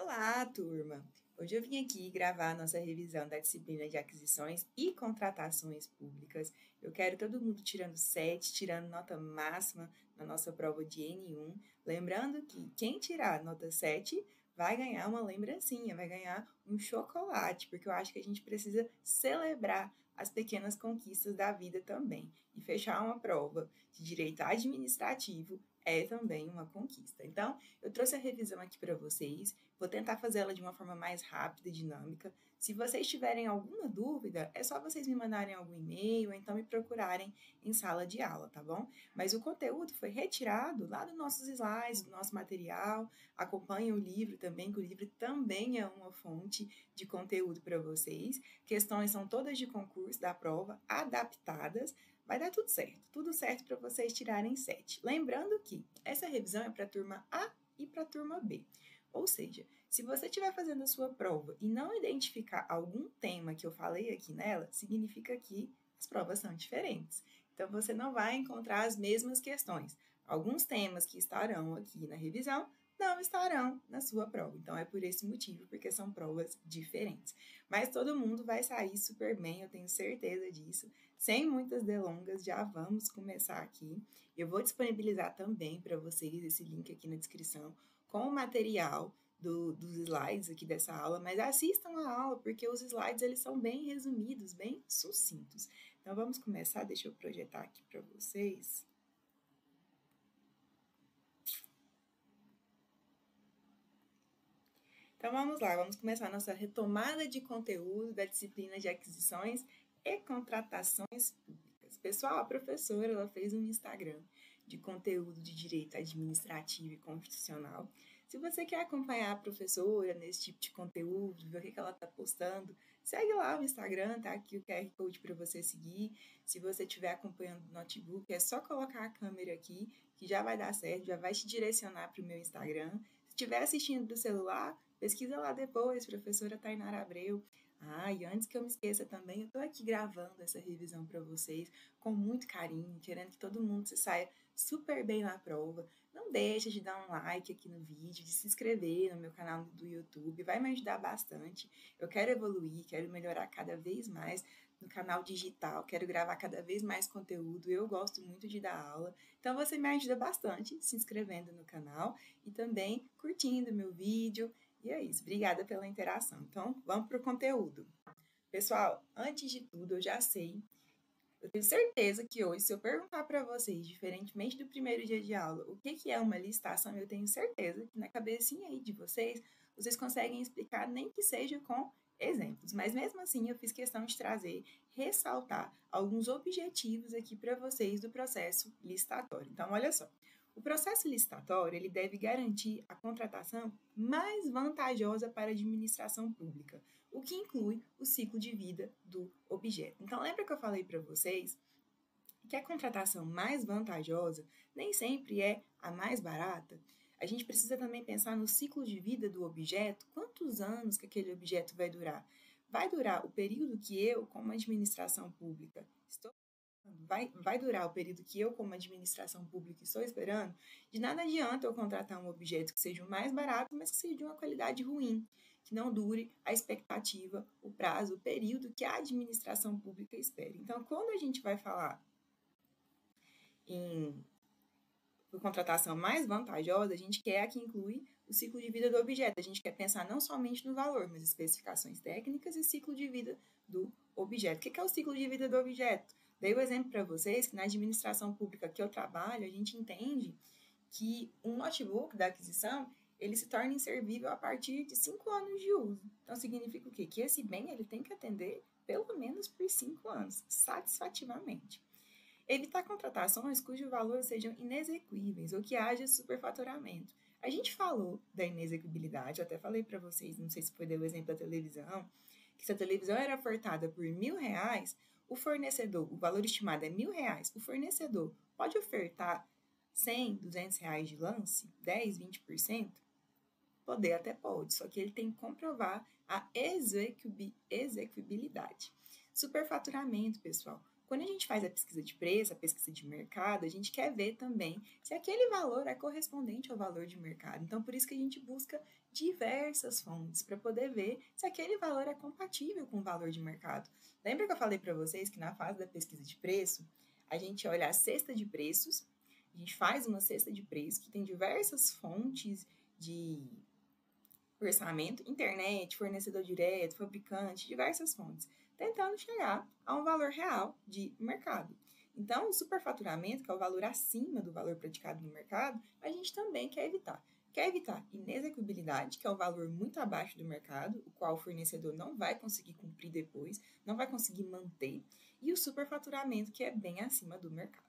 Olá, turma! Hoje eu vim aqui gravar a nossa revisão da disciplina de aquisições e contratações públicas. Eu quero todo mundo tirando 7, tirando nota máxima na nossa prova de N1. Lembrando que quem tirar nota 7 vai ganhar uma lembrancinha, vai ganhar um chocolate, porque eu acho que a gente precisa celebrar as pequenas conquistas da vida também. E fechar uma prova de direito administrativo é também uma conquista. Então, eu trouxe a revisão aqui para vocês, vou tentar fazê-la de uma forma mais rápida e dinâmica. Se vocês tiverem alguma dúvida, é só vocês me mandarem algum e-mail ou então me procurarem em sala de aula, tá bom? Mas o conteúdo foi retirado lá dos nossos slides, do nosso material. Acompanhem o livro também, que o livro também é uma fonte de conteúdo para vocês. Questões são todas de concurso da prova, adaptadas. Vai dar tudo certo para vocês tirarem 7. Lembrando que essa revisão é para a turma A e para a turma B. Ou seja, se você estiver fazendo a sua prova e não identificar algum tema que eu falei aqui nela, significa que as provas são diferentes. Então, você não vai encontrar as mesmas questões. Alguns temas que estarão aqui na revisão não estarão na sua prova. Então, é por esse motivo, porque são provas diferentes. Mas todo mundo vai sair super bem, eu tenho certeza disso. Sem muitas delongas, já vamos começar aqui. Eu vou disponibilizar também para vocês esse link aqui na descrição com o material dos slides aqui dessa aula, mas assistam a aula, porque os slides eles são bem resumidos, bem sucintos. Então, vamos começar, deixa eu projetar aqui para vocês. Então, vamos lá, vamos começar a nossa retomada de conteúdo da disciplina de aquisições e contratações públicas. Pessoal, a professora ela fez um Instagram de conteúdo de direito administrativo e constitucional. Se você quer acompanhar a professora nesse tipo de conteúdo, ver o que ela está postando, segue lá o Instagram, tá aqui o QR Code para você seguir. Se você estiver acompanhando no notebook, é só colocar a câmera aqui, que já vai dar certo, já vai te direcionar para o meu Instagram. Se estiver assistindo do celular, pesquisa lá depois, professora Tainara Abreu. E antes que eu me esqueça também, eu estou aqui gravando essa revisão para vocês com muito carinho, querendo que todo mundo se saia super bem na prova. Não deixa de dar um like aqui no vídeo, de se inscrever no meu canal do YouTube, vai me ajudar bastante. Eu quero evoluir, quero melhorar cada vez mais no canal digital, quero gravar cada vez mais conteúdo, eu gosto muito de dar aula, então você me ajuda bastante se inscrevendo no canal e também curtindo meu vídeo. E é isso, obrigada pela interação. Então, vamos para o conteúdo. Pessoal, antes de tudo, eu já sei, eu tenho certeza que hoje, se eu perguntar para vocês, diferentemente do primeiro dia de aula, o que é uma licitação, eu tenho certeza que na cabecinha aí de vocês, vocês conseguem explicar, nem que seja com exemplos. Mas mesmo assim, eu fiz questão de trazer, ressaltar alguns objetivos aqui para vocês do processo licitatório. Então, olha só. O processo licitatório ele deve garantir a contratação mais vantajosa para a administração pública, o que inclui o ciclo de vida do objeto. Então, lembra que eu falei para vocês que a contratação mais vantajosa nem sempre é a mais barata? A gente precisa também pensar no ciclo de vida do objeto, quantos anos que aquele objeto vai durar? Vai durar o período que eu, como administração pública, estou vai durar o período que eu, como administração pública, estou esperando? De nada adianta eu contratar um objeto que seja o mais barato, mas que seja de uma qualidade ruim, que não dure a expectativa, o prazo, o período que a administração pública espera. Então, quando a gente vai falar em contratação mais vantajosa, a gente quer que inclui o ciclo de vida do objeto. A gente quer pensar não somente no valor, mas especificações técnicas e ciclo de vida do objeto. O que é o ciclo de vida do objeto? Dei o exemplo para vocês que na administração pública que eu trabalho, a gente entende que um notebook da aquisição, ele se torna inservível a partir de 5 anos de uso. Então, significa o quê? Que esse bem ele tem que atender pelo menos por 5 anos, satisfativamente. Evitar contratações cujo valor sejam inexequíveis ou que haja superfaturamento. A gente falou da inexequibilidade, eu até falei para vocês, não sei se foi o exemplo da televisão, que se a televisão era ofertada por R$1.000, o fornecedor, o valor estimado é R$1.000, o fornecedor pode ofertar 100, R$200 de lance, 10, 20%? Poder até pode, só que ele tem que comprovar a exequibilidade. Superfaturamento, pessoal. Quando a gente faz a pesquisa de preço, a pesquisa de mercado, a gente quer ver também se aquele valor é correspondente ao valor de mercado. Então, por isso que a gente busca diversas fontes para poder ver se aquele valor é compatível com o valor de mercado. Lembra que eu falei para vocês que na fase da pesquisa de preço, a gente olha a cesta de preços, a gente faz uma cesta de preços que tem diversas fontes de orçamento, internet, fornecedor direto, fabricante, diversas fontes, tentando chegar a um valor real de mercado. Então, o superfaturamento, que é o valor acima do valor praticado no mercado, a gente também quer evitar. Quer evitar inexecuibilidade, que é o valor muito abaixo do mercado, o qual o fornecedor não vai conseguir cumprir depois, não vai conseguir manter, e o superfaturamento, que é bem acima do mercado.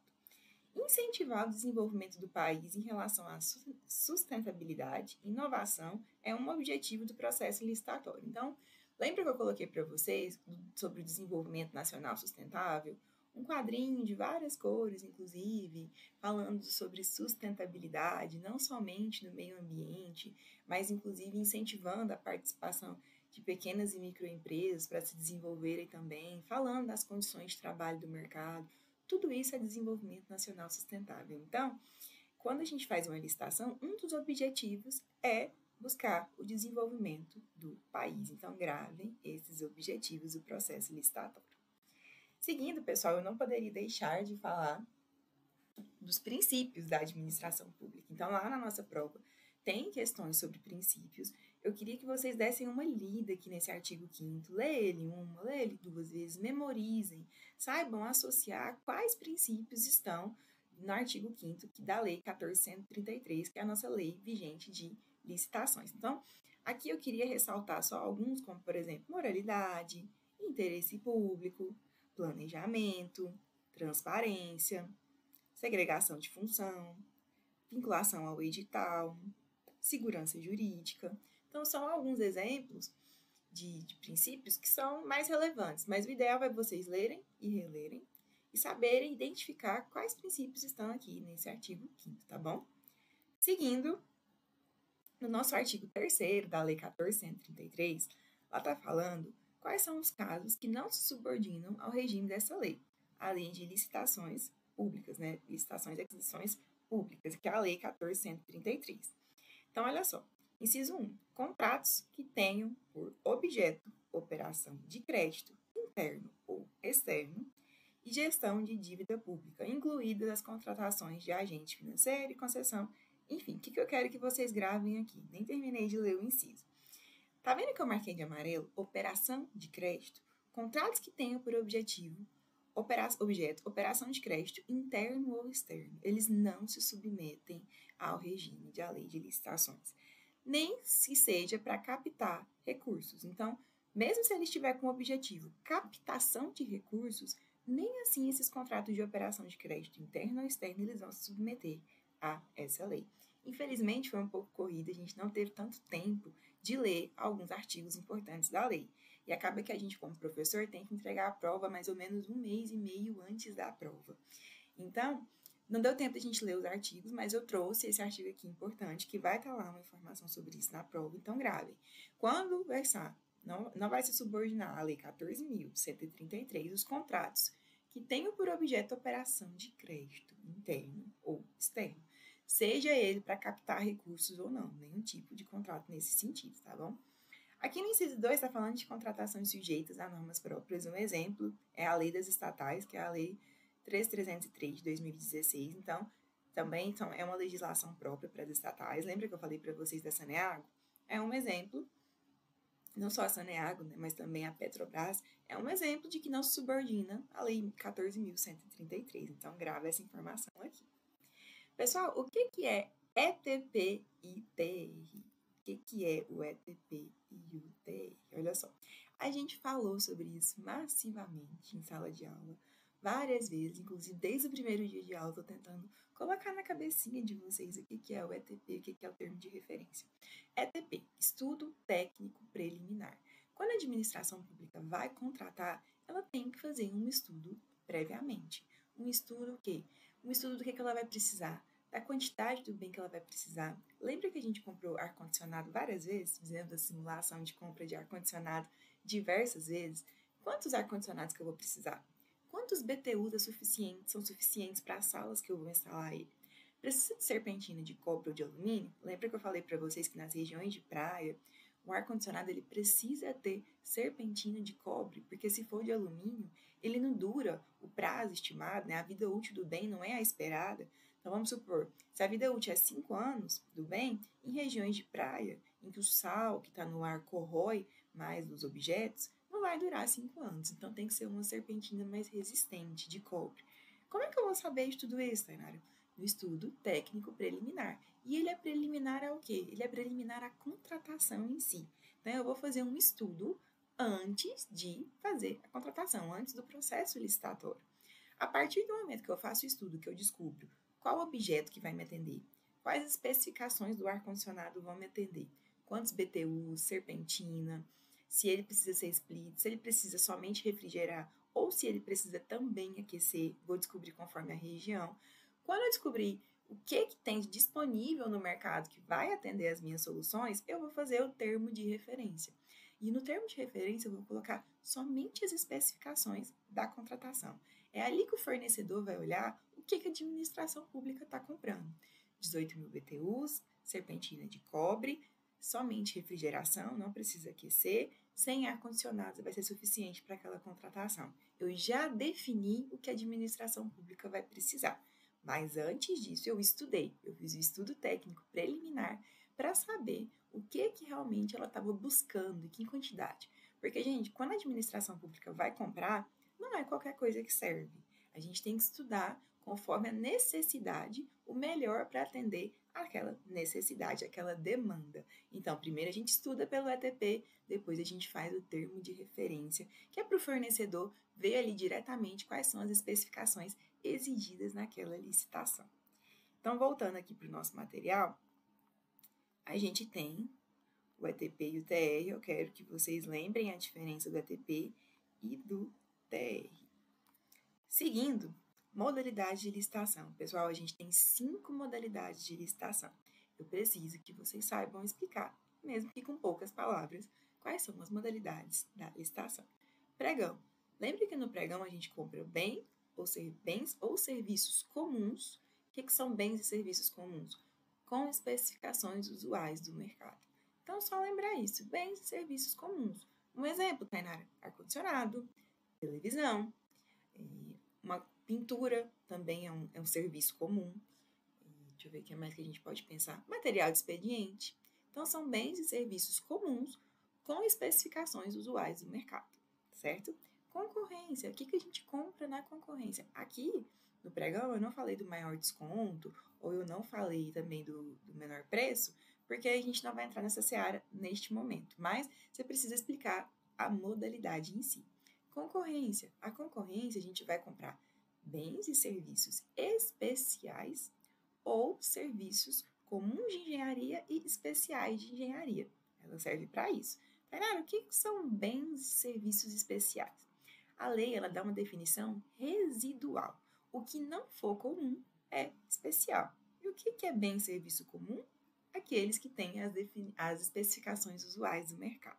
Incentivar o desenvolvimento do país em relação à sustentabilidade e inovação é um objetivo do processo licitatório. Então, lembra que eu coloquei para vocês sobre o desenvolvimento nacional sustentável? Um quadrinho de várias cores, inclusive, falando sobre sustentabilidade, não somente no meio ambiente, mas inclusive incentivando a participação de pequenas e microempresas para se desenvolverem também, falando das condições de trabalho do mercado. Tudo isso é desenvolvimento nacional sustentável. Então, quando a gente faz uma licitação, um dos objetivos é buscar o desenvolvimento do país. Então, gravem esses objetivos do processo licitatório. Seguindo, pessoal, eu não poderia deixar de falar dos princípios da administração pública. Então, lá na nossa prova, tem questões sobre princípios. Eu queria que vocês dessem uma lida aqui nesse artigo 5º. Lê ele uma, lê ele 2 vezes, memorizem, saibam associar quais princípios estão no artigo 5º da Lei 14.133, que é a nossa lei vigente de licitações. Então, aqui eu queria ressaltar só alguns, como, por exemplo, moralidade, interesse público, planejamento, transparência, segregação de função, vinculação ao edital, segurança jurídica. Então, são alguns exemplos de princípios que são mais relevantes, mas o ideal é vocês lerem e relerem e saberem identificar quais princípios estão aqui nesse artigo 5º, tá bom? Seguindo, no nosso artigo 3º da Lei 14.133, lá está falando quais são os casos que não se subordinam ao regime dessa lei, além de licitações públicas, né? Licitações e aquisições públicas, que é a Lei 14.133. Então, olha só. Inciso 1. Contratos que tenham por objeto operação de crédito interno ou externo e gestão de dívida pública, incluídas as contratações de agente financeiro e concessão. Enfim, o que eu quero que vocês gravem aqui? Nem terminei de ler o inciso. Tá vendo que eu marquei de amarelo? Operação de crédito. Contratos que tenham por objetivo operação de crédito interno ou externo. Eles não se submetem ao regime da lei de licitações, nem se seja para captar recursos. Então, mesmo se ele estiver com o objetivo captação de recursos, nem assim esses contratos de operação de crédito interno ou externo eles vão se submeter a essa lei. Infelizmente, foi um pouco corrida, a gente não teve tanto tempo de ler alguns artigos importantes da lei. E acaba que a gente, como professor, tem que entregar a prova mais ou menos 1 mês e meio antes da prova. Então, não deu tempo de a gente ler os artigos, mas eu trouxe esse artigo aqui importante, que vai estar lá uma informação sobre isso na prova, então gravem. Quando versar, não vai se subordinar à Lei 14.133 os contratos que tenham por objeto operação de crédito interno ou externo, seja ele para captar recursos ou não, nenhum tipo de contrato nesse sentido, tá bom? Aqui no inciso 2 está falando de contratações sujeitas a normas próprias. Um exemplo é a Lei das Estatais, que é a Lei 3.303 de 2016. Então, também é uma legislação própria para as estatais. Lembra que eu falei para vocês da Saneago? É um exemplo, não só a Saneago, né, mas também a Petrobras, é um exemplo de que não se subordina à Lei 14.133. Então, grava essa informação aqui. Pessoal, o que é ETP e TR? O que é o ETP e o TR? Olha só, a gente falou sobre isso massivamente em sala de aula, várias vezes, inclusive desde o primeiro dia de aula, estou tentando colocar na cabecinha de vocês o que é o ETP, o que é o termo de referência. ETP, Estudo Técnico Preliminar. Quando a administração pública vai contratar, ela tem que fazer um estudo previamente. Um estudo o quê? Um estudo do que ela vai precisar, da quantidade do bem que ela vai precisar. Lembra que a gente comprou ar-condicionado várias vezes, fizemos a simulação de compra de ar-condicionado diversas vezes? Quantos ar-condicionados que eu vou precisar? Quantos BTUs são suficientes para as salas que eu vou instalar ele? Precisa de serpentina de cobre ou de alumínio? Lembra que eu falei para vocês que nas regiões de praia, o ar-condicionado ele precisa ter serpentina de cobre, porque se for de alumínio, ele não dura o prazo estimado, né? A vida útil do bem não é a esperada. Então, vamos supor, se a vida útil é 5 anos do bem, em regiões de praia, em que o sal que está no ar corrói mais os objetos, não vai durar 5 anos. Então, tem que ser uma serpentina mais resistente, de cobre. Como é que eu vou saber de tudo isso, Tainara? No estudo técnico preliminar. E ele é preliminar ao quê? Ele é preliminar à contratação em si. Então, eu vou fazer um estudo antes de fazer a contratação, antes do processo licitatório. A partir do momento que eu faço o estudo, que eu descubro qual objeto que vai me atender, quais especificações do ar-condicionado vão me atender, quantos BTUs, serpentina, se ele precisa ser split, se ele precisa somente refrigerar ou se ele precisa também aquecer, vou descobrir conforme a região. Quando eu descobrir o que tem disponível no mercado que vai atender as minhas soluções, eu vou fazer o termo de referência. E no termo de referência eu vou colocar somente as especificações da contratação. É ali que o fornecedor vai olhar o que a administração pública está comprando. 18.000 BTUs, serpentina de cobre, somente refrigeração, não precisa aquecer, sem ar-condicionado vai ser suficiente para aquela contratação. Eu já defini o que a administração pública vai precisar. Mas antes disso, eu estudei, eu fiz o estudo técnico preliminar para saber o que realmente ela estava buscando e que quantidade. Porque, gente, quando a administração pública vai comprar, não é qualquer coisa que serve. A gente tem que estudar conforme a necessidade, o melhor para atender aquela necessidade, aquela demanda. Então, primeiro a gente estuda pelo ETP, depois a gente faz o termo de referência, que é para o fornecedor ver ali diretamente quais são as especificações exigidas naquela licitação. Então, voltando aqui para o nosso material, a gente tem o ETP e o TR. Eu quero que vocês lembrem a diferença do ETP e do TR. Seguindo, modalidade de licitação. Pessoal, a gente tem 5 modalidades de licitação. Eu preciso que vocês saibam explicar, mesmo que com poucas palavras, quais são as modalidades da licitação. Pregão. Lembre que no pregão a gente compra bens ou serviços comuns. O que são bens e serviços comuns? Com especificações usuais do mercado. Então, só lembrar isso, bens e serviços comuns. Um exemplo, Tainara, ar-condicionado, televisão, uma pintura também é um serviço comum. Deixa eu ver o que mais que a gente pode pensar. Material de expediente. Então, são bens e serviços comuns com especificações usuais do mercado, certo? Concorrência. O que a gente compra na concorrência? Aqui, no pregão, eu não falei do maior desconto, ou eu não falei também do menor preço, porque a gente não vai entrar nessa seara neste momento. Mas você precisa explicar a modalidade em si. Concorrência. A concorrência, a gente vai comprar bens e serviços especiais ou serviços comuns de engenharia e especiais de engenharia. Ela serve para isso. Tainara, o que são bens e serviços especiais? A lei ela dá uma definição residual. O que não for comum é especial. E o que é bem e serviço comum? Aqueles que têm as especificações usuais do mercado.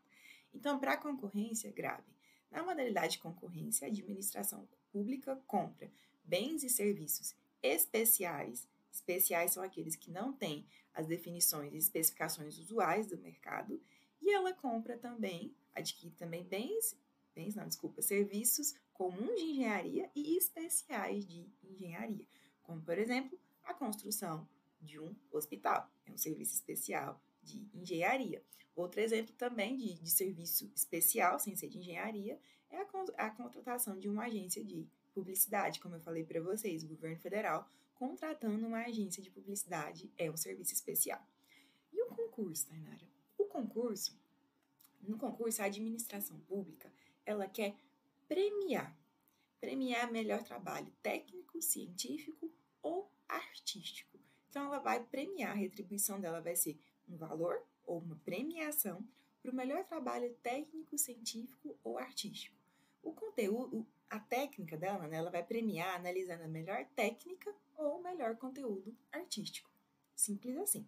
Então, para a concorrência, grave. Na modalidade de concorrência, a administração pública compra bens e serviços especiais. Especiais são aqueles que não têm as definições e especificações usuais do mercado. E ela compra também, adquire também serviços comuns de engenharia e especiais de engenharia. Como, por exemplo, a construção de um hospital. É um serviço especial de engenharia. Outro exemplo também de serviço especial, sem ser de engenharia, é a contratação de uma agência de publicidade. Como eu falei para vocês, o governo federal contratando uma agência de publicidade é um serviço especial. E o concurso, Tainara? No concurso, a administração pública, ela quer premiar melhor trabalho técnico, científico ou artístico. Então, ela vai premiar, a retribuição dela vai ser um valor ou uma premiação para o melhor trabalho técnico, científico ou artístico. O conteúdo, a técnica dela, né, ela vai premiar analisando a melhor técnica ou o melhor conteúdo artístico. Simples assim.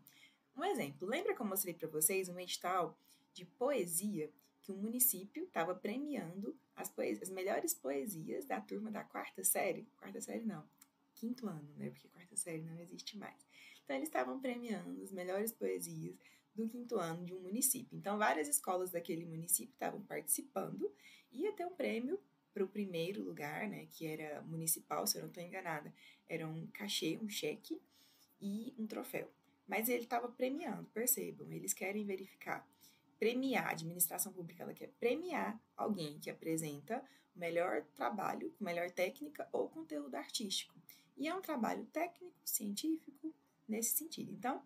Um exemplo, lembra que eu mostrei para vocês um edital de poesia que o município estava premiando as melhores poesias da turma da 4ª série? 4ª série não, 5º ano, né? Porque 4ª série não existe mais. Então, eles estavam premiando as melhores poesias do 5º ano de um município. Então, várias escolas daquele município estavam participando e ia ter um prêmio para o primeiro lugar, né, que era municipal, se eu não estou enganada. Era um cachê, um cheque e um troféu. Mas ele estava premiando, percebam, eles querem verificar. Premiar, a administração pública, ela quer premiar alguém que apresenta o melhor trabalho, melhor técnica ou conteúdo artístico. E é um trabalho técnico, científico, nesse sentido. Então,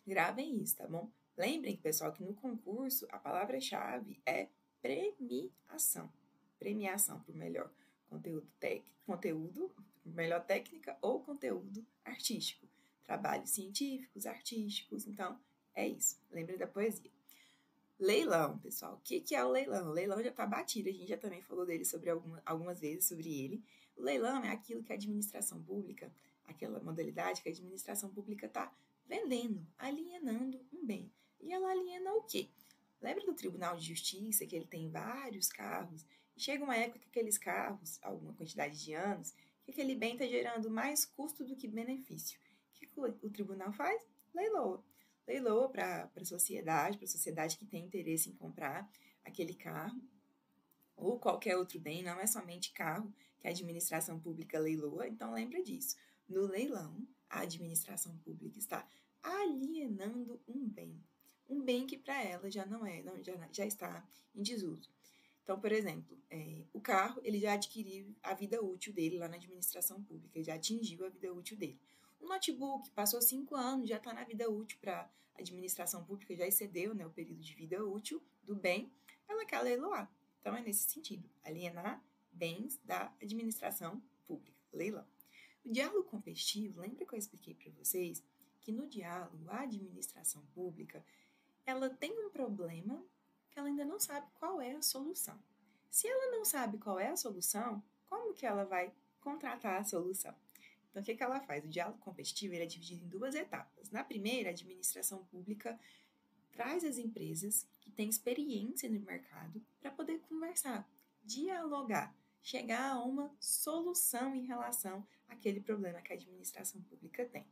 gravem isso, tá bom? Lembrem, pessoal, que no concurso a palavra-chave é premiação. Premiação por melhor conteúdo, melhor técnica ou conteúdo artístico. Trabalhos científicos, artísticos, então é isso. Lembrem da poesia. Leilão, pessoal. O que é o leilão? O leilão já está batido, a gente já também falou dele sobre algumas vezes sobre ele. O leilão é aquilo que a administração pública, aquela modalidade que a administração pública está vendendo, alienando um bem. E ela aliena o quê? Lembra do Tribunal de Justiça, que ele tem vários carros, e chega uma época que aqueles carros, alguma quantidade de anos, que aquele bem está gerando mais custo do que benefício. O que o tribunal faz? Leiloa. Leiloa para a sociedade que tem interesse em comprar aquele carro, ou qualquer outro bem, não é somente carro que a administração pública leiloa, então lembra disso. No leilão, a administração pública está alienando um bem que para ela já não é, já está em desuso. Então, por exemplo, o carro, ele já adquiriu a vida útil dele lá na administração pública, ele já atingiu a vida útil dele. O notebook passou 5 anos, já está na vida útil para a administração pública, já excedeu, né, o período de vida útil do bem, ela quer leiloar. Então, é nesse sentido, alienar bens da administração pública, leilão. O diálogo competitivo, lembra que eu expliquei para vocês que no diálogo, a administração pública, ela tem um problema que ela ainda não sabe qual é a solução. Se ela não sabe qual é a solução, como que ela vai contratar a solução? Então, o que ela faz? O diálogo competitivo ele é dividido em 2 etapas. Na primeira, a administração pública traz as empresas que têm experiência no mercado para poder conversar, dialogar, chegar a uma solução em relação àquele problema que a administração pública tem.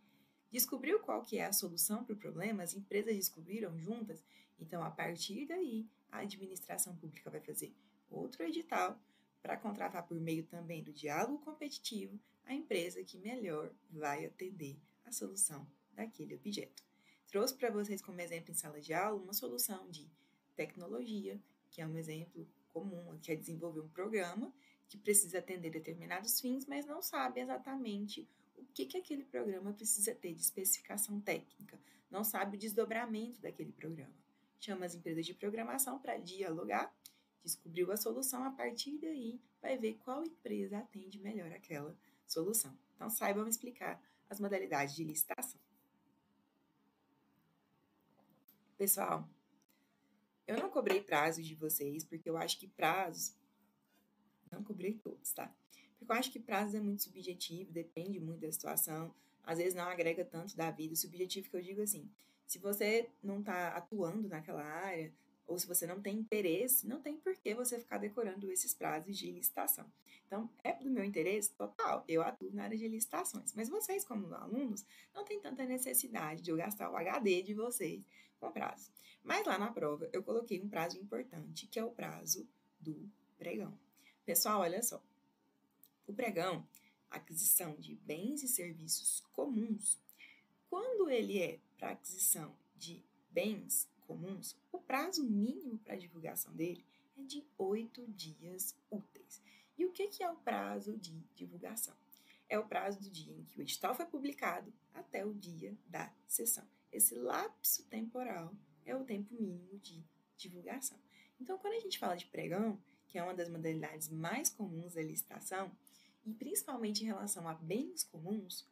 Descobriu qual que é a solução para o problema, as empresas descobriram juntas, então, a partir daí, a administração pública vai fazer outro edital para contratar por meio também do diálogo competitivo a empresa que melhor vai atender a solução daquele objeto. Trouxe para vocês como exemplo em sala de aula uma solução de tecnologia, que é um exemplo comum, que é desenvolver um programa que precisa atender determinados fins, mas não sabe exatamente o que aquele programa precisa ter de especificação técnica, não sabe o desdobramento daquele programa. Chama as empresas de programação para dialogar, descobriu a solução, a partir daí vai ver qual empresa atende melhor aquela solução. Então, saibam explicar as modalidades de licitação. Pessoal, eu não cobrei prazos de vocês, porque eu acho que prazos... Não cobrei todos, tá? Porque eu acho que prazos é muito subjetivo, depende muito da situação, às vezes não agrega tanto da vida. O subjetivo que eu digo assim, se você não está atuando naquela área, ou se você não tem interesse, não tem por que você ficar decorando esses prazos de licitação. Então, é do meu interesse total, eu atuo na área de licitações. Mas vocês, como alunos, não tem tanta necessidade de eu gastar o HD de vocês com prazo. Mas lá na prova, eu coloquei um prazo importante, que é o prazo do pregão. Pessoal, olha só. O pregão, aquisição de bens e serviços comuns, quando ele é para aquisição de bens comuns, o prazo mínimo para a divulgação dele é de 8 dias úteis. E o que é o prazo de divulgação? É o prazo do dia em que o edital foi publicado até o dia da sessão. Esse lapso temporal é o tempo mínimo de divulgação. Então, quando a gente fala de pregão, que é uma das modalidades mais comuns da licitação, e principalmente em relação a bens comuns,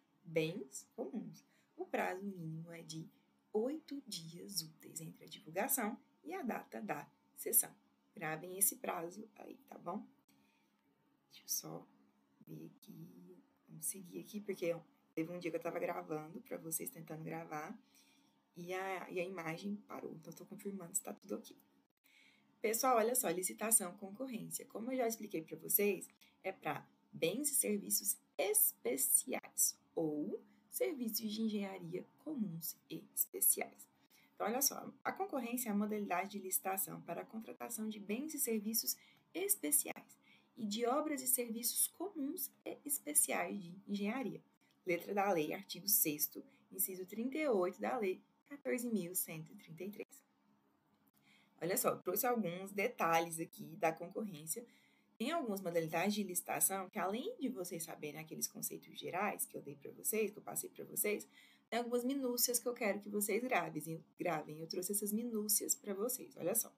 o prazo mínimo é de 8 dias úteis entre a divulgação e a data da sessão. Gravem esse prazo aí, tá bom? Deixa eu só ver aqui, vamos seguir aqui, porque teve um dia que eu estava gravando, para vocês tentando gravar, e a imagem parou, então estou confirmando se está tudo ok. Pessoal, olha só, licitação, concorrência. Como eu já expliquei para vocês, é para bens e serviços especiais ou serviços de engenharia comuns e especiais. Então, olha só, a concorrência é a modalidade de licitação para a contratação de bens e serviços especiais e de obras e serviços comuns e especiais de engenharia. Letra da lei, artigo 6º, inciso 38 da lei 14.133. Olha só, trouxe alguns detalhes aqui da concorrência. Tem algumas modalidades de licitação que, além de vocês saberem aqueles conceitos gerais que eu dei para vocês, que eu passei para vocês, tem algumas minúcias que eu quero que vocês gravem. Eu trouxe essas minúcias para vocês. Olha só.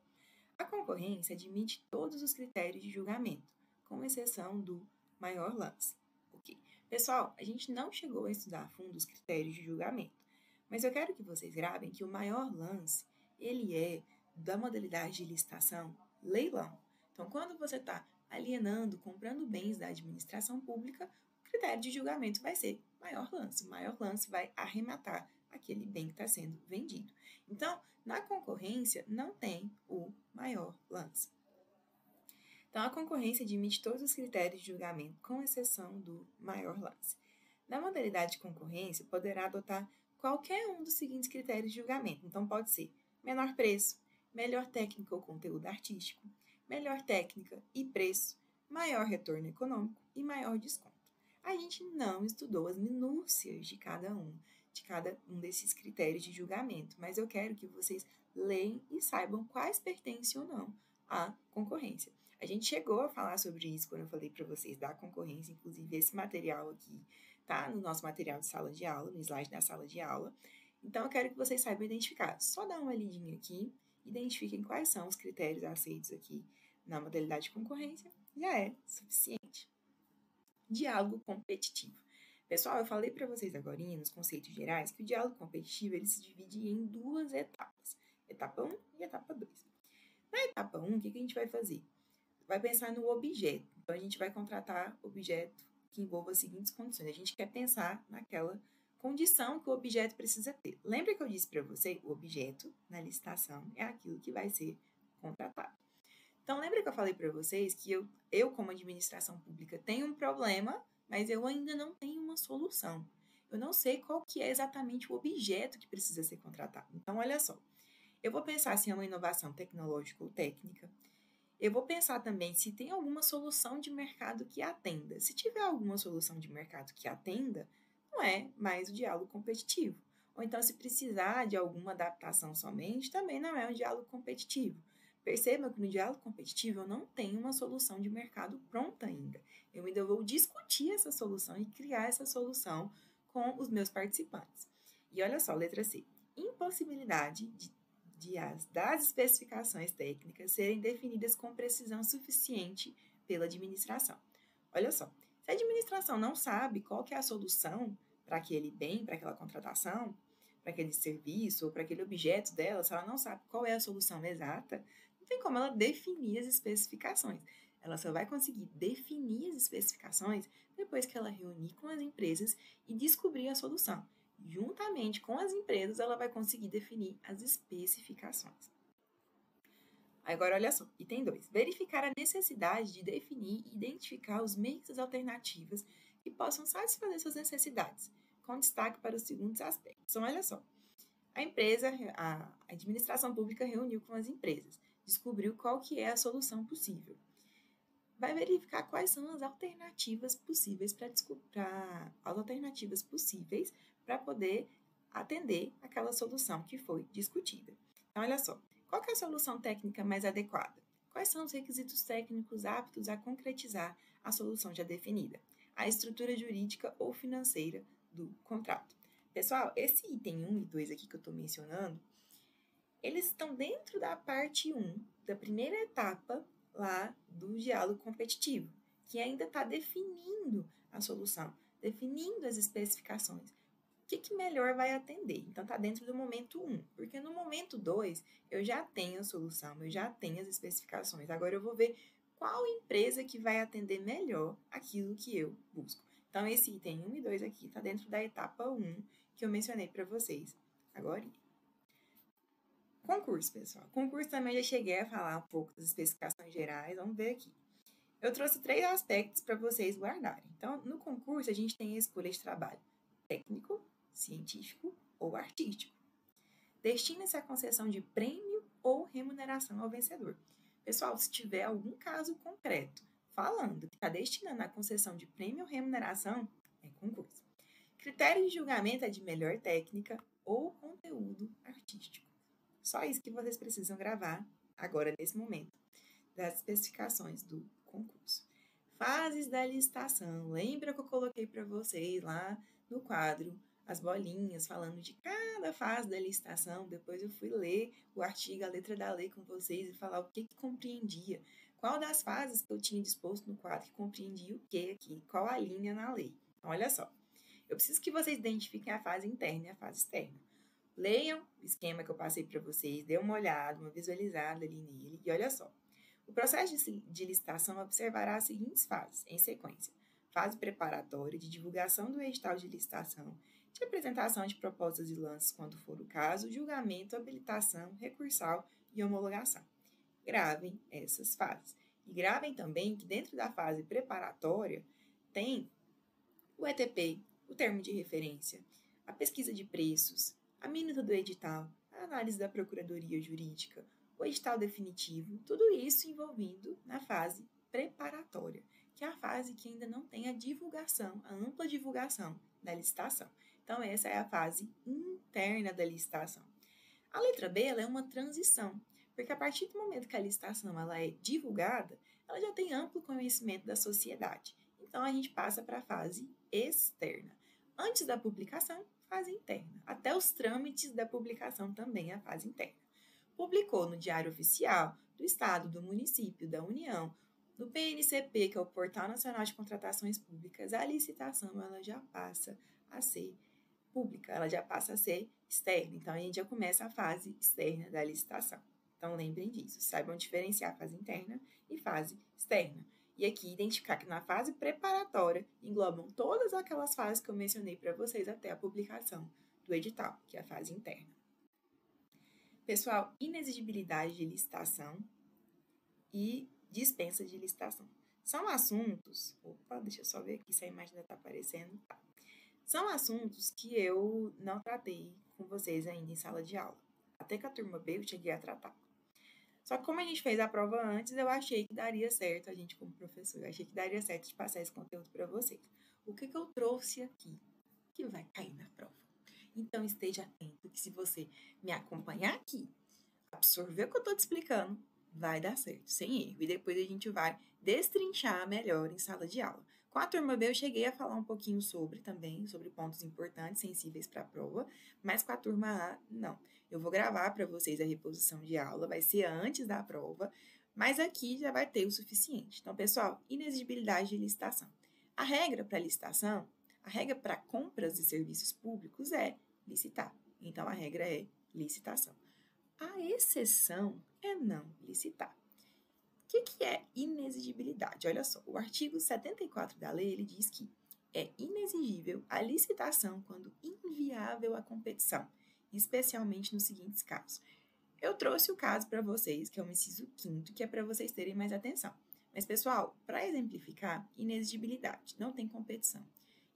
A concorrência admite todos os critérios de julgamento, com exceção do maior lance. Ok. Pessoal, a gente não chegou a estudar a fundo os critérios de julgamento, mas eu quero que vocês gravem que o maior lance, ele é da modalidade de licitação leilão. Então, quando você está alienando, comprando bens da administração pública, o critério de julgamento vai ser maior lance. O maior lance vai arrematar aquele bem que está sendo vendido. Então, na concorrência, não tem o maior lance. Então, a concorrência admite todos os critérios de julgamento, com exceção do maior lance. Na modalidade de concorrência, poderá adotar qualquer um dos seguintes critérios de julgamento. Então, pode ser menor preço, melhor técnica ou conteúdo artístico, melhor técnica e preço, maior retorno econômico e maior desconto. A gente não estudou as minúcias de cada um desses critérios de julgamento, mas eu quero que vocês leiam e saibam quais pertencem ou não à concorrência. A gente chegou a falar sobre isso quando eu falei para vocês da concorrência, inclusive esse material aqui tá no nosso material de sala de aula, no slide da sala de aula. Então, eu quero que vocês saibam identificar. Só dá uma lidinha aqui, identifiquem quais são os critérios aceitos aqui na modalidade de concorrência, já é suficiente. Diálogo competitivo. Pessoal, eu falei para vocês agora, nos conceitos gerais, que o diálogo competitivo ele se divide em duas etapas. Etapa 1 e etapa 2. Na etapa 1, o que a gente vai fazer? Vai pensar no objeto. Então, a gente vai contratar objeto que envolva as seguintes condições. A gente quer pensar naquela condição que o objeto precisa ter. Lembra que eu disse para você, o objeto na licitação é aquilo que vai ser contratado. Então, lembra que eu falei para vocês que eu, como administração pública, tenho um problema, mas eu ainda não tenho uma solução. Eu não sei qual que é exatamente o objeto que precisa ser contratado. Então, olha só. Eu vou pensar se é uma inovação tecnológica ou técnica. Eu vou pensar também se tem alguma solução de mercado que atenda. Se tiver alguma solução de mercado que atenda, não é mais o diálogo competitivo. Ou então, se precisar de alguma adaptação somente, também não é um diálogo competitivo. Perceba que no diálogo competitivo eu não tenho uma solução de mercado pronta ainda. Eu ainda vou discutir essa solução e criar essa solução com os meus participantes. E olha só, letra C. Impossibilidade das especificações técnicas serem definidas com precisão suficiente pela administração. Olha só, se a administração não sabe qual que é a solução para aquele bem, para aquela contratação, para aquele serviço ou para aquele objeto dela, se ela não sabe qual é a solução exata, não tem como ela definir as especificações. Ela só vai conseguir definir as especificações depois que ela reunir com as empresas e descobrir a solução. Juntamente com as empresas, ela vai conseguir definir as especificações. Agora, olha só, item 2. Verificar a necessidade de definir e identificar os meios e alternativas que possam satisfazer suas necessidades, com destaque para os seguintes aspectos. Então, olha só, a administração pública reuniu com as empresas, descobriu qual que é a solução possível. Vai verificar quais são as alternativas possíveis para poder atender aquela solução que foi discutida. Então, olha só, qual que é a solução técnica mais adequada? Quais são os requisitos técnicos aptos a concretizar a solução já definida? A estrutura jurídica ou financeira do contrato. Pessoal, esse item 1 e 2 aqui que eu estou mencionando, eles estão dentro da parte 1, da primeira etapa lá do diálogo competitivo, que ainda está definindo a solução, definindo as especificações. O que melhor vai atender? Então, está dentro do momento 1, porque no momento 2, eu já tenho a solução, eu já tenho as especificações. Agora, eu vou ver qual empresa que vai atender melhor aquilo que eu busco. Então, esse item 1 e 2 aqui está dentro da etapa 1, que eu mencionei para vocês agora. Concurso, pessoal. Concurso também já cheguei a falar um pouco das especificações gerais. Vamos ver aqui. Eu trouxe 3 aspectos para vocês guardarem. Então, no concurso, a gente tem a escolha de trabalho técnico, científico ou artístico. Destina-se à concessão de prêmio ou remuneração ao vencedor. Pessoal, se tiver algum caso concreto falando que está destinando à concessão de prêmio ou remuneração, é concurso. Critério de julgamento é de melhor técnica ou conteúdo artístico. Só isso que vocês precisam gravar agora, nesse momento, das especificações do concurso. Fases da licitação. Lembra que eu coloquei para vocês lá no quadro as bolinhas falando de cada fase da licitação? Depois eu fui ler o artigo, a letra da lei com vocês e falar o que compreendia. Qual das fases que eu tinha disposto no quadro que compreendia o que aqui? Qual a linha na lei? Então, olha só. Eu preciso que vocês identifiquem a fase interna e a fase externa. Leiam o esquema que eu passei para vocês, dê uma olhada, uma visualizada ali nele e olha só. O processo de licitação observará as seguintes fases, em sequência. Fase preparatória, de divulgação do edital de licitação, de apresentação de propostas e lances, quando for o caso, julgamento, habilitação, recursal e homologação. Gravem essas fases. E gravem também que dentro da fase preparatória tem o ETP, o termo de referência, a pesquisa de preços, a minuta do edital, a análise da procuradoria jurídica, o edital definitivo, tudo isso envolvido na fase preparatória, que é a fase que ainda não tem a divulgação, a ampla divulgação da licitação. Então, essa é a fase interna da licitação. A letra B ela é uma transição, porque a partir do momento que a licitação ela é divulgada, ela já tem amplo conhecimento da sociedade. Então, a gente passa para a fase externa. Antes da publicação, fase interna. Até os trâmites da publicação também é a fase interna. Publicou no Diário Oficial do Estado, do município, da União, no PNCP, que é o Portal Nacional de Contratações Públicas, a licitação ela já passa a ser pública, ela já passa a ser externa. Então, a gente já começa a fase externa da licitação. Então, lembrem disso, saibam diferenciar a fase interna e fase externa. E aqui, identificar que na fase preparatória englobam todas aquelas fases que eu mencionei para vocês até a publicação do edital, que é a fase interna. Pessoal, inexigibilidade de licitação e dispensa de licitação. São assuntos... Opa, deixa eu só ver aqui se a imagem ainda está aparecendo. Tá. São assuntos que eu não tratei com vocês ainda em sala de aula. Até que a turma B eu cheguei a tratar. Só que como a gente fez a prova antes, eu achei que daria certo, a gente como professor, eu achei que daria certo de passar esse conteúdo para vocês. O que eu trouxe aqui que vai cair na prova? Então, esteja atento que se você me acompanhar aqui, absorver o que eu estou te explicando, vai dar certo, sem erro. E depois a gente vai destrinchar melhor em sala de aula. Com a turma B, eu cheguei a falar um pouquinho sobre pontos importantes, sensíveis para a prova, mas com a turma A, não. Eu vou gravar para vocês a reposição de aula, vai ser antes da prova, mas aqui já vai ter o suficiente. Então, pessoal, inexigibilidade de licitação. A regra para licitação, a regra para compras de serviços públicos é licitar. Então, a regra é licitação. A exceção é não licitar. O que é inexigibilidade? Olha só, o artigo 74 da lei, ele diz que é inexigível a licitação quando inviável a competição, especialmente nos seguintes casos. Eu trouxe o caso para vocês, que é o inciso 5º, que é para vocês terem mais atenção. Mas, pessoal, para exemplificar, inexigibilidade, não tem competição.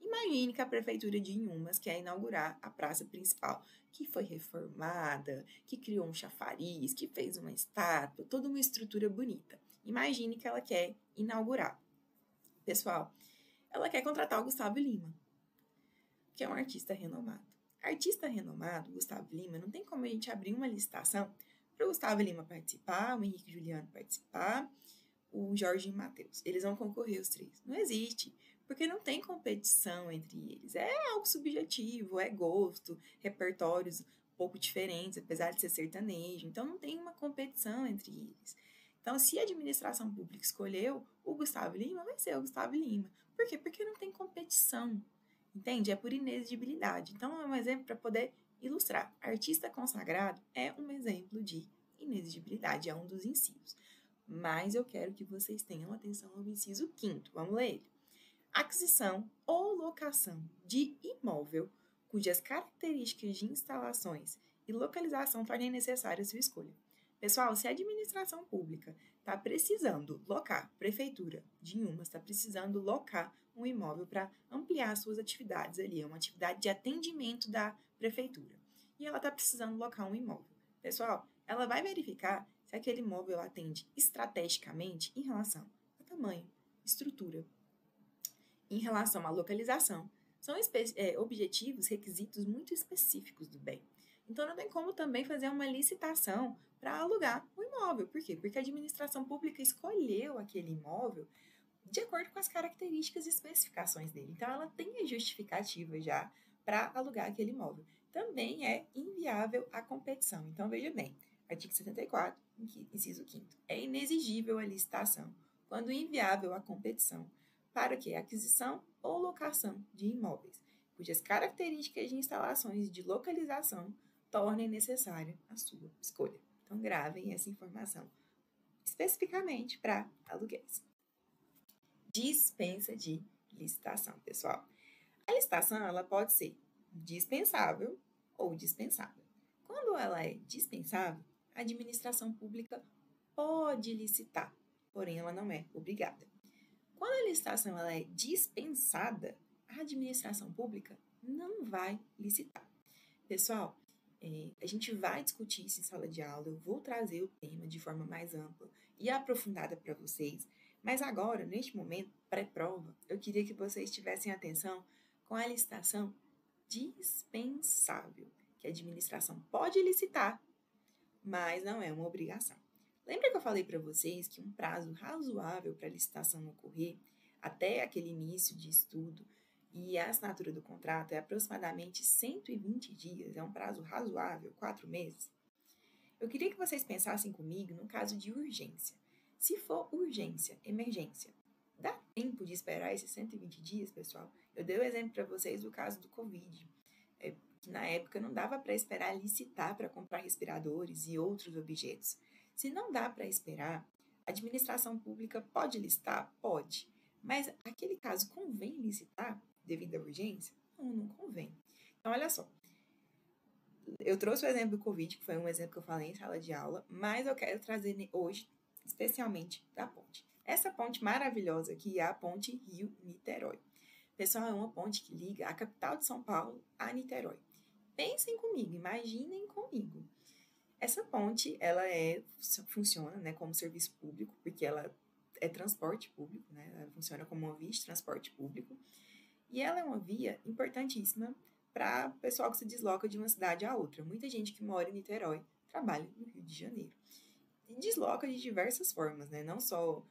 Imagine que a prefeitura de Inhumas quer inaugurar a praça principal, que foi reformada, que criou um chafariz, que fez uma estátua, toda uma estrutura bonita. Imagine que ela quer inaugurar. Pessoal, ela quer contratar o Gustavo Lima, que é um artista renomado. Artista renomado, Gustavo Lima, não tem como a gente abrir uma licitação para o Gustavo Lima participar, o Henrique Juliano participar, o Jorge Matheus. Eles vão concorrer os três. Não existe, porque não tem competição entre eles. É algo subjetivo, é gosto, repertórios um pouco diferentes, apesar de ser sertanejo. Então, não tem uma competição entre eles. Então, se a administração pública escolheu o Gustavo Lima, vai ser o Gustavo Lima. Por quê? Porque não tem competição. Entende? É por inexigibilidade. Então, é um exemplo para poder ilustrar. Artista consagrado é um exemplo de inexigibilidade, é um dos incisos. Mas eu quero que vocês tenham atenção ao inciso 5º. Vamos ler ele. Aquisição ou locação de imóvel cujas características de instalações e localização tornem necessária sua escolha. Pessoal, se a administração pública está precisando locar, prefeitura de Inhumas está precisando locar um imóvel para ampliar suas atividades ali, é uma atividade de atendimento da prefeitura. E ela está precisando locar um imóvel. Pessoal, ela vai verificar se aquele imóvel atende estrategicamente em relação a tamanho, estrutura, em relação à localização. São objetivos, requisitos muito específicos do bem. Então, não tem como também fazer uma licitação para alugar o imóvel. Por quê? Porque a administração pública escolheu aquele imóvel de acordo com as características e especificações dele. Então, ela tem a justificativa já para alugar aquele imóvel. Também é inviável a competição. Então, veja bem, artigo 74, inciso 5º. É inexigível a licitação quando inviável a competição para que aquisição ou locação de imóveis, cujas características de instalações e de localização tornem necessária a sua escolha. Então, gravem essa informação especificamente para aluguéis. Dispensa de licitação, pessoal. A licitação ela pode ser dispensável ou dispensável. Quando ela é dispensável, a administração pública pode licitar, porém ela não é obrigada. Quando a licitação ela é dispensada, a administração pública não vai licitar. Pessoal, a gente vai discutir isso em sala de aula, eu vou trazer o tema de forma mais ampla e aprofundada para vocês, mas agora, neste momento, pré-prova, eu queria que vocês tivessem atenção com a licitação dispensável, que a administração pode licitar, mas não é uma obrigação. Lembra que eu falei para vocês que um prazo razoável para a licitação ocorrer, até aquele início de estudo e a assinatura do contrato, é aproximadamente 120 dias, é um prazo razoável, 4 meses? Eu queria que vocês pensassem comigo no caso de urgência. Se for urgência, emergência, dá tempo de esperar esses 120 dias, pessoal? Eu dei o exemplo para vocês do caso do Covid, que na época não dava para esperar licitar para comprar respiradores e outros objetos. Se não dá para esperar, a administração pública pode licitar? Pode. Mas aquele caso convém licitar devido à urgência? Não convém. Então, olha só. Eu trouxe o exemplo do Covid, que foi um exemplo que eu falei em sala de aula, mas eu quero trazer hoje, especialmente, da ponte. Essa ponte maravilhosa aqui é a ponte Rio-Niterói. Pessoal, é uma ponte que liga a capital de São Paulo a Niterói. Pensem comigo, imaginem comigo. Essa ponte, ela funciona, né, como serviço público, porque ela é transporte público, né, ela funciona como uma via de transporte público, e ela é uma via importantíssima para o pessoal que se desloca de uma cidade a outra. Muita gente que mora em Niterói trabalha no Rio de Janeiro. E desloca de diversas formas, né, não só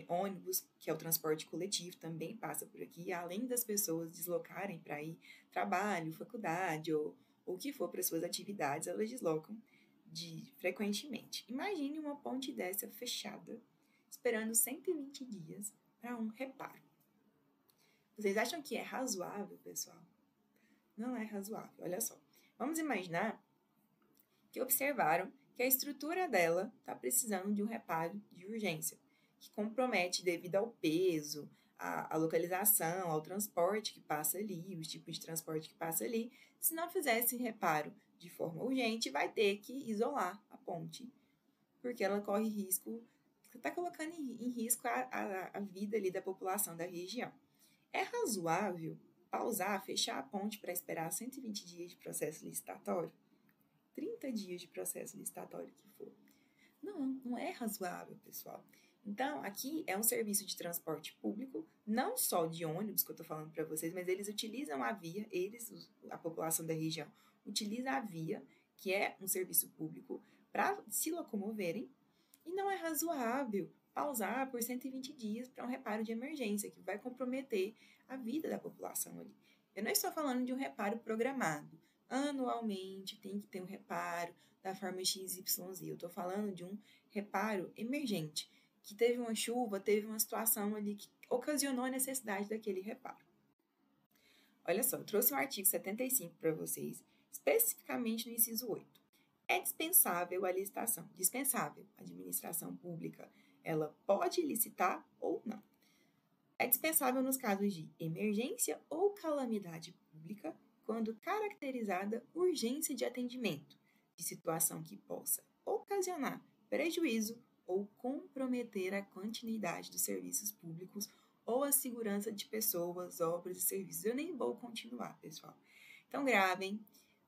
ônibus, que é o transporte coletivo, também passa por aqui, além das pessoas deslocarem para ir trabalho, faculdade ou o que for para suas atividades, elas deslocam frequentemente. Imagine uma ponte dessa fechada, esperando 120 dias para um reparo. Vocês acham que é razoável, pessoal? Não é razoável, olha só. Vamos imaginar que observaram que a estrutura dela está precisando de um reparo de urgência, que compromete devido ao peso, a localização, ao transporte que passa ali, os tipos de transporte que passa ali. Se não fizer esse reparo de forma urgente, vai ter que isolar a ponte, porque ela corre risco, está colocando em risco a vida ali da população da região. É razoável pausar, fechar a ponte para esperar 120 dias de processo licitatório? 30 dias de processo licitatório que for. Não é razoável, pessoal. Então, aqui é um serviço de transporte público, não só de ônibus que eu estou falando para vocês, mas eles utilizam a via, a população da região, utiliza a via, que é um serviço público, para se locomoverem, e não é razoável pausar por 120 dias para um reparo de emergência, que vai comprometer a vida da população ali. Eu não estou falando de um reparo programado. Anualmente tem que ter um reparo da forma XYZ. Eu estou falando de um reparo emergente, que teve uma chuva, teve uma situação ali que ocasionou a necessidade daquele reparo. Olha só, eu trouxe um artigo 75 para vocês, especificamente no inciso 8. É dispensável a licitação. Dispensável. A administração pública, ela pode licitar ou não. É dispensável nos casos de emergência ou calamidade pública, quando caracterizada urgência de atendimento, de situação que possa ocasionar prejuízo ou comprometer a continuidade dos serviços públicos ou a segurança de pessoas, obras e serviços. Eu nem vou continuar, pessoal. Então, gravem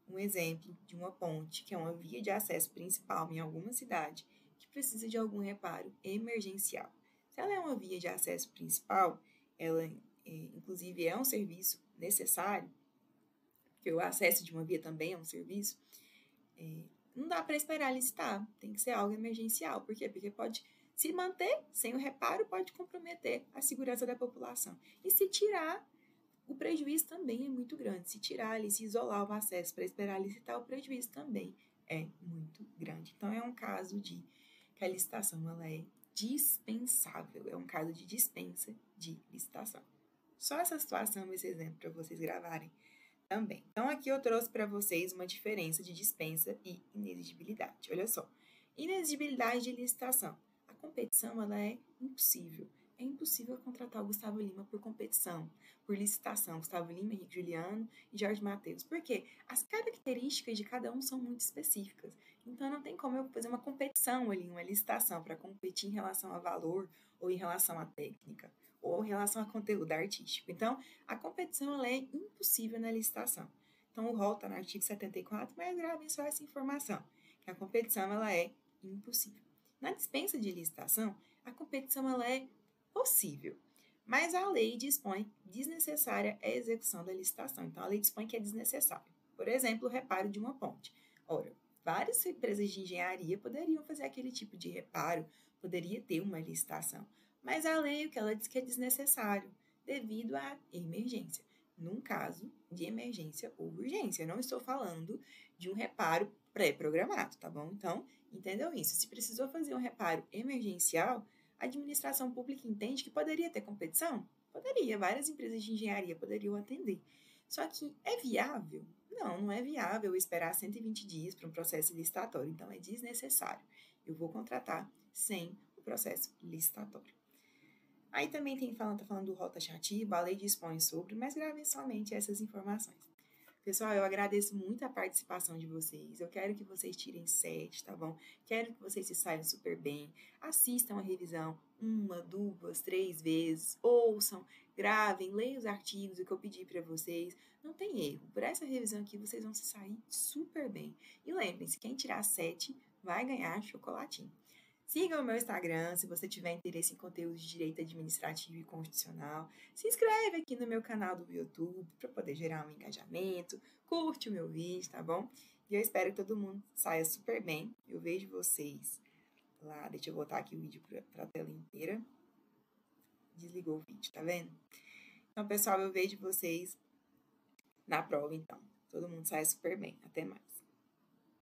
um exemplo de uma ponte, que é uma via de acesso principal em alguma cidade, que precisa de algum reparo emergencial. Se ela é uma via de acesso principal, ela, inclusive, é um serviço necessário, porque o acesso de uma via também é um serviço, não dá para esperar licitar, tem que ser algo emergencial. Por quê? Porque pode se manter sem o reparo, pode comprometer a segurança da população. E se tirar, o prejuízo também é muito grande. Se tirar ali, se isolar o acesso para esperar licitar, o prejuízo também é muito grande. Então, é um caso de que a licitação ela é dispensável, é um caso de dispensa de licitação. Só essa situação, esse exemplo, para vocês gravarem também. Então, aqui eu trouxe para vocês uma diferença de dispensa e inexigibilidade. Olha só, inexigibilidade de licitação. A competição, ela é impossível. É impossível contratar o Gustavo Lima por competição, por licitação. Gustavo Lima, Henrique Juliano e Jorge Mateus. Por quê? As características de cada um são muito específicas. Então, não tem como eu fazer uma competição ali, uma licitação, para competir em relação a valor ou em relação à técnica ou em relação a conteúdo artístico. Então, a competição ela é impossível na licitação. Então, o rol está no artigo 74, mas gravem só essa informação, que a competição ela é impossível. Na dispensa de licitação, a competição ela é possível, mas a lei dispõe desnecessária a execução da licitação. Então, a lei dispõe que é desnecessário. Por exemplo, o reparo de uma ponte. Ora, várias empresas de engenharia poderiam fazer aquele tipo de reparo, poderia ter uma licitação. Mas a lei, o que ela diz que é desnecessário, devido à emergência. Num caso de emergência ou urgência. Eu não estou falando de um reparo pré-programado, tá bom? Então, entendam isso. Se precisou fazer um reparo emergencial, a administração pública entende que poderia ter competição? Poderia. Várias empresas de engenharia poderiam atender. Só que é viável? Não, não é viável esperar 120 dias para um processo licitatório. Então, é desnecessário. Eu vou contratar sem o processo licitatório. Aí também tá falando do rol taxativo, a lei dispõe sobre, mas gravem somente essas informações. Pessoal, eu agradeço muito a participação de vocês. Eu quero que vocês tirem 7, tá bom? Quero que vocês se saiam super bem. Assistam a revisão 1, 2, 3 vezes. Ouçam, gravem, leiam os artigos, o que eu pedi para vocês. Não tem erro. Por essa revisão aqui, vocês vão se sair super bem. E lembrem-se, quem tirar 7 vai ganhar chocolatinho. Siga o meu Instagram se você tiver interesse em conteúdo de direito administrativo e constitucional. Se inscreve aqui no meu canal do YouTube para poder gerar um engajamento. Curte o meu vídeo, tá bom? E eu espero que todo mundo saia super bem. Eu vejo vocês lá. Deixa eu botar aqui o vídeo para a tela inteira. Desligou o vídeo, tá vendo? Então, pessoal, eu vejo vocês na prova, então. Todo mundo sai super bem. Até mais.